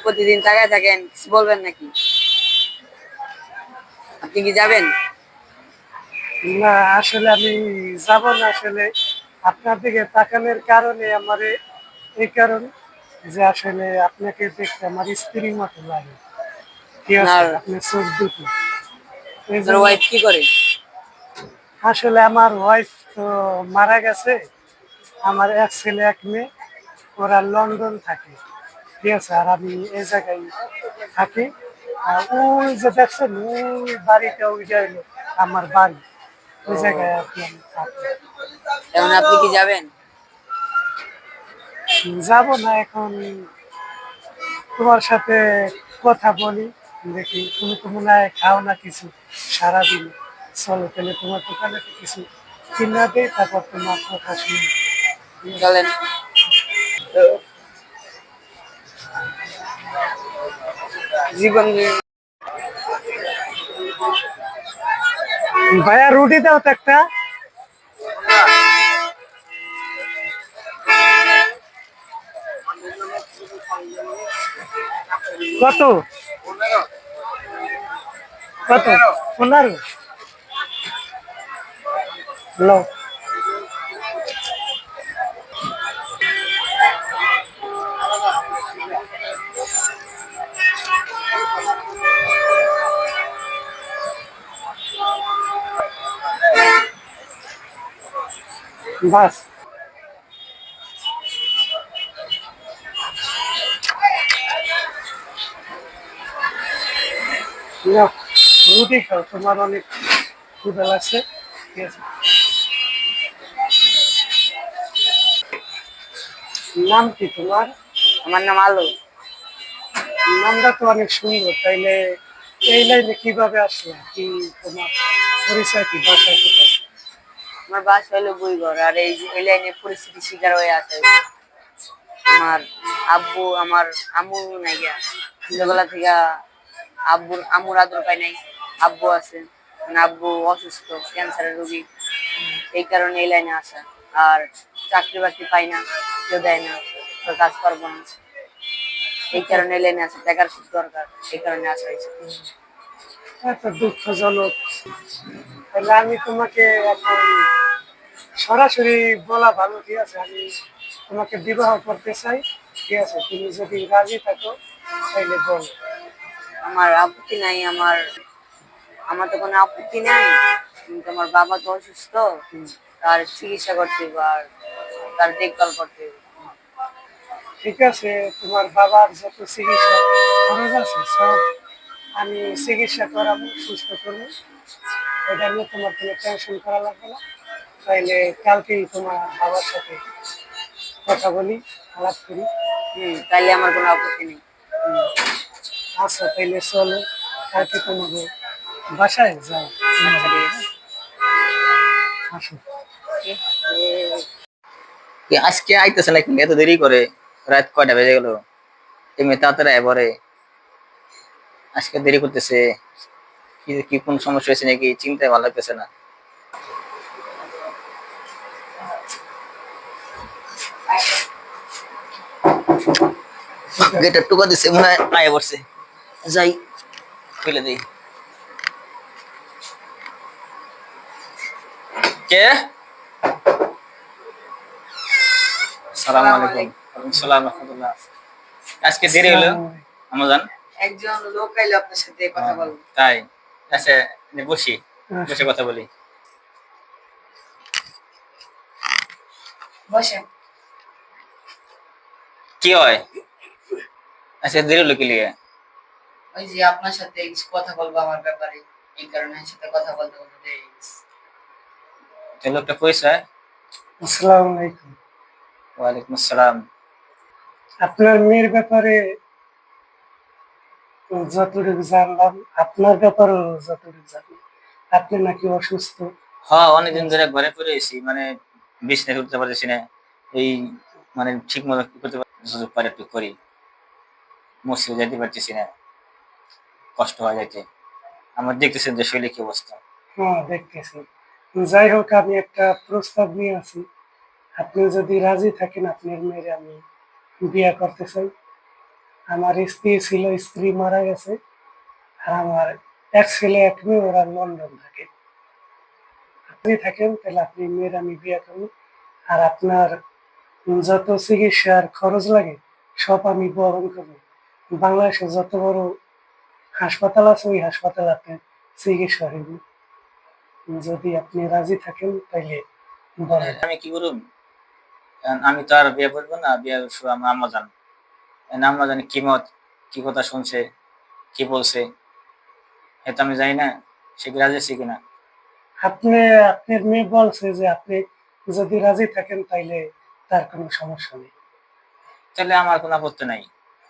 প্রতিদিন তাকায় থাকেন, কিছু বলবেন নাকি? আপনি কি যাবেন? না, আসলে আমি যাব না। আসলে আপনার দিকে তাকানোর কারণে আমার এই কারণ যে আসলে আপনাকে দেখতে আমার স্ত্রীর মতো লাগে। ঠিক আছে, আপনার আপনার চোখ দুটো এই আপনার জন্য। ওয়াইফ কি করে? আসলে আমার ওয়াইফ তো মারা গেছে। আমার এক ছেলে এক মেয়ে, ওরা লন্ডন থাকে। ঠিক আছে, আর আমি এই জায়গায় থাকি। আর ওই যে দেখছেন ওই বাড়িটা, ওই জায়গায় আমার বাড়ি, ও, ওই জায়গায় আর কি আমি থাকি। এখন আপনি কি যাবেন? যাব না এখন। তোমার সাথে কথা বলি, দেখি তুমি তো মনে হয় খাও না কিছু সারাদিন। চলো তাহলে তোমার দোকানে তো কিছু কিনা দেই, তারপর তোমার কথা শুনি। চলেন। জীবন ভাইয়া রুটি দাও তো একটা। কত? কত? 15। লো। বাস। নাও, রুটি খাও, তোমার অনেক ক্ষুধা লাগছে। ঠিক আছে। নাম কি তোমার? আমার নাম আলো। নামটা তো অনেক সুন্দর, তাইলে এই লাইনে কিভাবে আসলে কি? তোমার পরিচয় কি, বাসায় কোথায়? আমার বাসা হলো বুইঘর, আর এই লাইনে পরিস্থিতি শিকার হয়ে আছে। আমার আব্বু, আমার আম্মু নাই গিয়া, ছোটবেলা থেকে আম্মুর আদর পাই নাই। আব্বু আছে, মানে আব্বু অসুস্থ, ক্যান্সারের রোগী। এই কারণে এই লাইনে আসা। আর চাকরি বাকরি পাই না, কেউ দেয় না, তো কাজ পারবো না। এই কারণে এই লাইনে আসা, টাকার খুব দরকার, এই কারণে আসা হয়েছে। এত দুঃখজনক। তাহলে আমি তোমাকে এখন সরাসরি বলা ভালো। ঠিক আছে, আমি তোমাকে বিবাহ করতে চাই। ঠিক আছে, তুমি যদি রাজি থাকো তাইলে বল। আমার আপত্তি নাই, আমার আমার তো কোনো আপত্তি নাই, কিন্তু আমার বাবা তো অসুস্থ, তার চিকিৎসা করতে হবে আর তার দেখভাল করতে হবে। ঠিক আছে, তোমার বাবার যত চিকিৎসা খরচ আছে সব আমি চিকিৎসা করাবো, সুস্থ করবো। এটা নিয়ে তোমার কোনো টেনশন করা লাগবে না। তাইলে কালকেই তোমার বাবার সাথে কথা বলি, আলাপ করি। তাইলে আমার কোনো আপত্তি নেই। আচ্ছা, তাইলে চলো কালকে তোমাকে বাসায় যাও। আচ্ছা, ঠিক আছে। আসো। আজকে আইতেছে না কিন্তু এত দেরি করে? রাত কয়টা বেজে গেল? এমনি তাড়াতাড়ি এবারে আজকে দেরি করতেছে। কি কি কোন সমস্যা হয়েছে নাকি চিন্তায় ভালো লাগতেছে না। গেটের টুকা দিছে মনে হয়, আয়া পড়ছে। যাই খুলে দেই। কে? আসসালামু আলাইকুম। ওয়ালাইকুম আসসালাম ওয়া রাহমাতুল্লাহ। আজকে দেরি হলো আমাজান। একজন লোক আইলো আপনার সাথে কথা বলবো। তাই? আচ্ছা, বসি, বসে আসো। কথা বলি। বসেন। কি হয়? আচ্ছা, দেরি হলো কি লিগে? ওই যে আপনার সাথে কিছু কথা বলবো আমার ব্যাপারে, এই কারণে আমার সাথে কথা বলতে বলতে দেরি হয়ে গেছে। এই লোকটা পয়সা। আসসালামু আলাইকুম। ওয়ালাইকুম আসসালাম। আপনার মেয়ের ব্যাপারে যতটুকু জানলাম, আপনার ব্যাপারেও যতটুকু জানলাম, আপনি নাকি অসুস্থ। হ্যাঁ, অনেকদিন ধরে ঘরে পড়ে আছি, মানে বিছানায় উঠতে পারতেছি না। এই মানে ঠিক মতো কি করতে সুযোগ পারে একটু করি, মসজিদে যেতে পারতেছি না, কষ্ট হয়ে যাচ্ছে। আমার দেখতেছেন যে শরীরে কি অবস্থা। হ্যাঁ, দেখতেছি। যাই হোক, আমি একটা প্রস্তাব নিয়ে আছি। আপনি যদি রাজি থাকেন, আপনার মেয়ের আমি বিয়ে করতে চাই। আমার স্ত্রী ছিল, স্ত্রী মারা গেছে। আর আমার এক ছেলে এক মেয়ে, ওরা লন্ডন থাকে। আপনি থাকেন তাহলে আপনি মেয়ের আমি বিয়ে করবো। আর আপনার যত চিকিৎসার খরচ লাগে সব আমি বহন করবো। বাংলাদেশে যত বড় হাসপাতাল আছে ওই হাসপাতাল আপনি চিকিৎসা হইব। যদি আপনি রাজি থাকেন তাইলে বলেন। আমি কি করুম? কারণ আমি তো আর বিয়ে করবো না, বিয়ে করবো আমার আম্মা জান। আম্মা জানি কি মত, কি কথা শুনছে, কি বলছে, এটা আমি জানি না। সে কি রাজি আছে কিনা। আপনি, আপনার মেয়ে বলছে যে আপনি যদি রাজি থাকেন তাইলে তার কোনো সমস্যা নেই। তাহলে আমার কোনো আপত্তি নাই,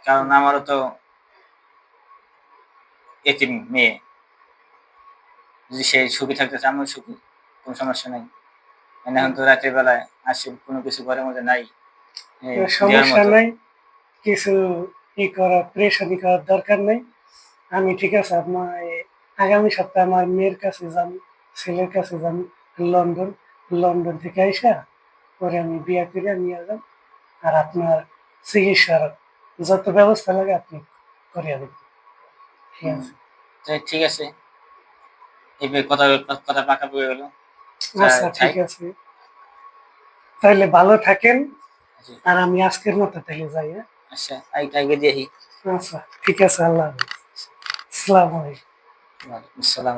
কারণ আমারও তো এতিম মেয়ে। যদি সে সুখী থাকতে চায়, আমিও সুখী, কোনো সমস্যা নাই। মানে এখন তো রাতের বেলায় আসি, কোনো কিছু ঘরের মধ্যে নাই দেওয়ার সমস্যা মতো। নাই, কিছু প্রেশানি করার দরকার নেই। আমি ঠিক আছে, আপনার আগামী সপ্তাহে আমার মেয়ের কাছে যান, ছেলের কাছে যান লন্ডন। লন্ডন থেকে আইসা পরে আমি বিয়ে করে নিয়ে যান। আর আপনার চিকিৎসার যত ব্যবস্থা লাগে আপনি করিয়া দেবেন। ঠিক আছে? ঠিক আছে, এইভাবে কথা কথা পাকা পড়ে গেল। আচ্ছা ঠিক আছে, তাহলে ভালো থাকেন। আর আমি আজকের মতো তাহলে যাই। হ্যাঁ? আচ্ছা, আগে দিয়ে আচ্ছা ঠিক আছে, আল্লাহ হাফেজ। আসসালামু আলাইকুম। ওয়ালাইকুম আসসালাম।